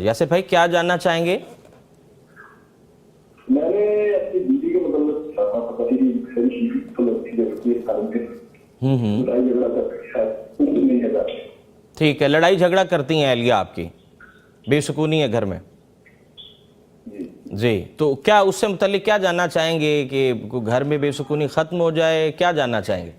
یاسر بھائی کیا جاننا چاہیں گے؟ میں نے اپنی بیوی کے متعلق ٹھیک ہے، لڑائی جھگڑا کرتی ہیں اہلیہ آپ کی، بے سکونی ہے گھر میں جی، تو کیا اس سے متعلق کیا جاننا چاہیں گے کہ گھر میں بے سکونی ختم ہو جائے، کیا جاننا چاہیں گے؟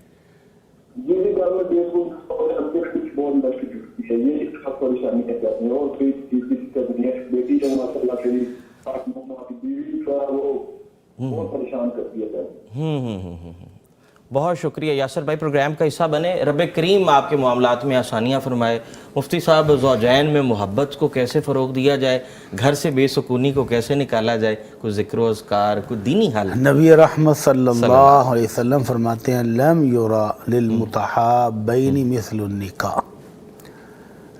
بہت شکریہ یاسر بھائی، پروگرام کا حصہ بنے، رب کریم آپ کے معاملات میں آسانیاں فرمائے۔ مفتی صاحب، زوجین میں محبت کو کیسے فروغ دیا جائے، گھر سے بے سکونی کو کیسے نکالا جائے، کوئی ذکر و اذکار، کوئی دینی حال؟ نبی رحمت صلی اللہ علیہ وسلم فرماتے ہیں لم یرا للمتحابین مثل النکاح،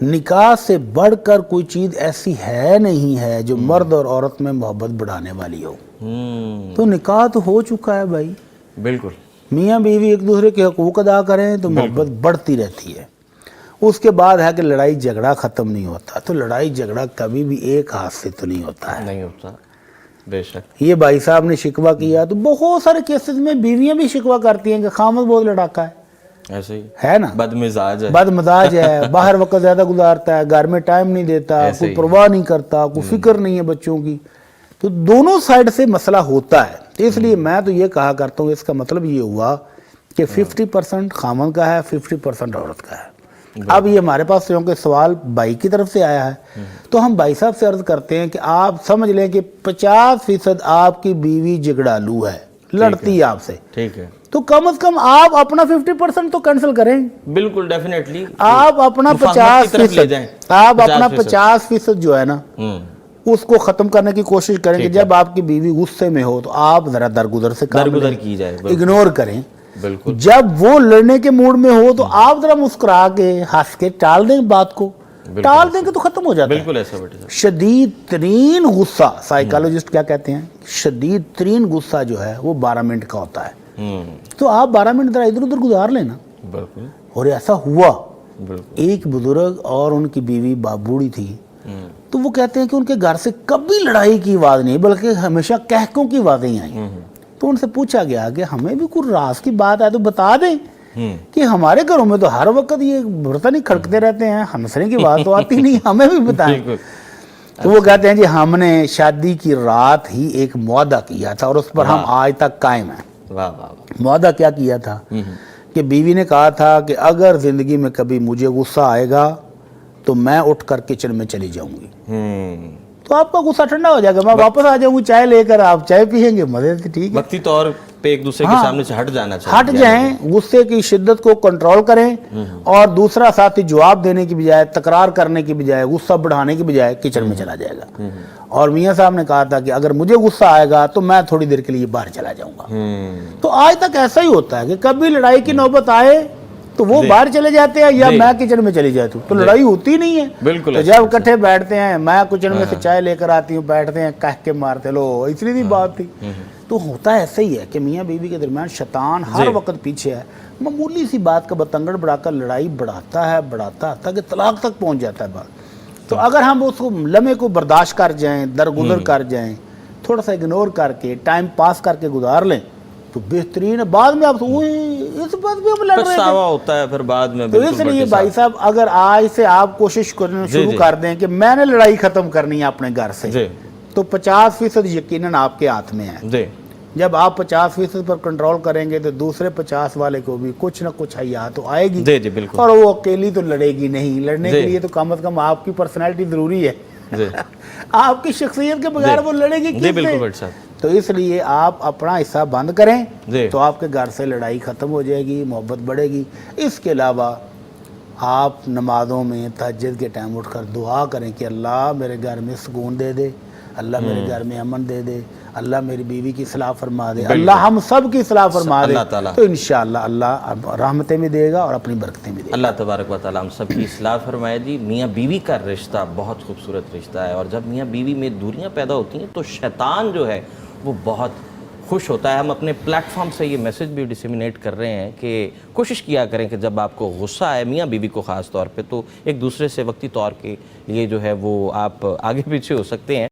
نکاح سے بڑھ کر کوئی چیز ایسی ہے نہیں ہے جو مرد اور عورت میں محبت بڑھانے والی ہو۔ تو نکاح تو ہو چکا ہے بھائی، بالکل، میاں بیوی ایک دوسرے کے حقوق ادا کریں تو محبت بڑھتی رہتی ہے۔ اس کے بعد ہے کہ لڑائی جھگڑا ختم نہیں ہوتا، تو لڑائی جھگڑا کبھی بھی ایک ہاتھ سے تو نہیں ہوتا ہے، نہیں ہوتا، بے شک۔ یہ بھائی صاحب نے شکوہ کیا تو بہت سارے کیسز میں بیویاں بھی شکوہ کرتی ہیں کہ خامد بہت لڑاکا ایسے ہی ہے نا، بد مزاج ہے، بد مزاج ہے، باہر وقت زیادہ گزارتا ہے، گھر میں ٹائم نہیں دیتا، کوئی پرواہ نہیں کرتا، کوئی فکر نہیں ہے بچوں کی، تو دونوں سائیڈ سے مسئلہ ہوتا ہے۔ تو اس لیے میں تو یہ کہا کرتا ہوں، اس کا مطلب یہ ہوا کہ 50% خامن کا ہے، 50% عورت کا ہے۔ اب یہ ہمارے پاس کیونکہ سوال بھائی کی طرف سے آیا ہے تو ہم بھائی صاحب سے عرض کرتے ہیں کہ آپ سمجھ لیں کہ 50% آپ کی بیوی جھگڑالو ہے، لڑتی ہے آپ سے، ٹھیک ہے، تو کم از کم آپ اپنا 50% تو کینسل کریں، بالکل ڈیفینیٹلی، آپ اپنا 50%، آپ اپنا 50% جو ہے نا اس کو ختم کرنے کی کوشش کریں کہ جب آپ کی بیوی غصے میں ہو تو آپ ذرا درگزر سے کام درگزر کی جائے، اگنور کریں، بالکل، جب وہ لڑنے کے موڈ میں ہو تو آپ ذرا مسکرا کے ہنس کے ٹال دیں بات کو، ٹال دیں کہ تو ختم ہو جاتا ہے۔ بالکل ایسا بیٹے صاحب، شدید ترین غصہ، سائیکالوجسٹ کیا کہتے ہیں، شدید ترین غصہ جو ہے وہ 12 منٹ کا ہوتا ہے، تو آپ 12 منٹ ذرا ادھر ادھر گزار لینا۔ بالکل، اور ایسا ہوا، بالکل، ایک بزرگ اور ان کی بیوی بوڑھی تھی، تو وہ کہتے ہیں کہ ان کے گھر سے کبھی لڑائی کی آواز نہیں بلکہ ہمیشہ کہکوں کی آوازیں آئیں۔ تو ان سے پوچھا گیا کہ ہمیں بھی کوئی راز کی بات ہے تو بتا دیں کہ ہمارے گھروں میں تو ہر وقت یہ برتن ہی کھڑکتے رہتے ہیں، ہنسنے کی بات تو آتی نہیں، ہمیں بھی بتائیں۔ تو وہ کہتے ہیں جی ہم نے شادی کی رات ہی ایک معاہدہ کیا تھا اور اس پر ہم آج تک قائم ہیں۔ معاہدہ کیا کیا تھا کہ بیوی نے کہا تھا کہ اگر زندگی میں کبھی مجھے غصہ آئے گا تو میں اٹھ کر کچن میں چلی جاؤں گی، تو آپ کا غصہ ٹھنڈا ہو جائے گا، میں واپس آ جاؤں گی چائے لے کر، آپ چائے پیئیں گے، مزے سے، ٹھیک ہے۔ وقتی طور پہ ایک دوسرے کے سامنے سے ہٹ جانا چاہیے، ہٹ جائیں، غصے کی شدت کو کنٹرول کریں، اور دوسرا ساتھی جواب دینے کی بجائے، تکرار کرنے کی بجائے، غصہ بڑھانے کی بجائے کچن میں چلا جائے گا۔ اور میاں صاحب نے کہا تھا کہ اگر مجھے غصہ آئے گا تو میں تھوڑی دیر کے لیے باہر چلا جاؤں گا۔ تو آج تک ایسا ہی ہوتا ہے کہ کبھی لڑائی کی نوبت آئے تو وہ باہر چلے جاتے ہیں یا میں کچن میں چلی جاتی ہوں، تو لڑائی ہوتی نہیں ہے۔ بالکل، تو جب اکٹھے بیٹھتے ہیں، میں کچن میں سے چائے لے کر آتی ہوں، بیٹھتے ہیں، کہہ کے مارتے، لو اس لیے بات تھی۔ تو ہوتا ایسا ہی ہے کہ میاں بیوی کے درمیان شیطان ہر وقت پیچھے ہے، معمولی سی بات کا بتنگڑ بڑھا کر لڑائی بڑھاتا ہے کہ طلاق تک پہنچ جاتا ہے بات۔ تو اگر ہم اس لمحے کو برداشت کر جائیں، درگزر کر جائیں، تھوڑا سا اگنور کر کے ٹائم پاس کر کے گزار لیں تو بہترین ہے۔ بعد میں آپ اس بات بھی ہم لڑ رہے تھے ہوتا ہے پھر بعد میں۔ تو اس لیے بھائی صاحب اگر آج سے آپ کوشش کرنا شروع کر دیں کہ میں نے لڑائی ختم کرنی ہے اپنے گھر سے، تو 50% یقیناً آپ کے ہاتھ میں ہے۔ جب آپ 50% پر کنٹرول کریں گے تو دوسرے 50 والے کو بھی کچھ نہ کچھ حیا تو آئے گی، اور وہ اکیلی تو لڑے گی نہیں، لڑنے کے لیے تو کم از کم آپ کی پرسنالٹی ضروری ہے، آپ کی شخصیت کے بغیر وہ لڑے گی کس سے؟ تو اس لیے آپ اپنا حصہ بند کریں تو آپ کے گھر سے لڑائی ختم ہو جائے گی، محبت بڑھے گی۔ اس کے علاوہ آپ نمازوں میں تہجد کے ٹائم اٹھ کر دعا کریں کہ اللہ میرے گھر میں سکون دے دے، اللہ میرے گھر میں امن دے دے، اللہ میری بیوی کی اصلاح فرما دے، اللہ ہم سب کی اصلاح فرما دے، تو انشاءاللہ اللہ رحمتیں بھی دے گا اور اپنی برکتیں بھی دے گا۔ اللہ تبارک و تعالیٰ ہم سب کی اصلاح فرمائے جی۔ میاں بیوی کا رشتہ بہت خوبصورت رشتہ ہے، اور جب میاں بیوی میں دوریاں پیدا ہوتی ہیں تو شیطان جو ہے وہ بہت خوش ہوتا ہے. ہم اپنے پلیٹ فارم سے یہ میسج بھی ڈسیمینیٹ کر رہے ہیں کہ کوشش کیا کریں کہ جب آپ کو غصہ آئے میاں بیوی کو خاص طور پہ تو ایک دوسرے سے وقتی طور کے لیے جو ہے وہ آپ آگے پیچھے ہو سکتے ہیں.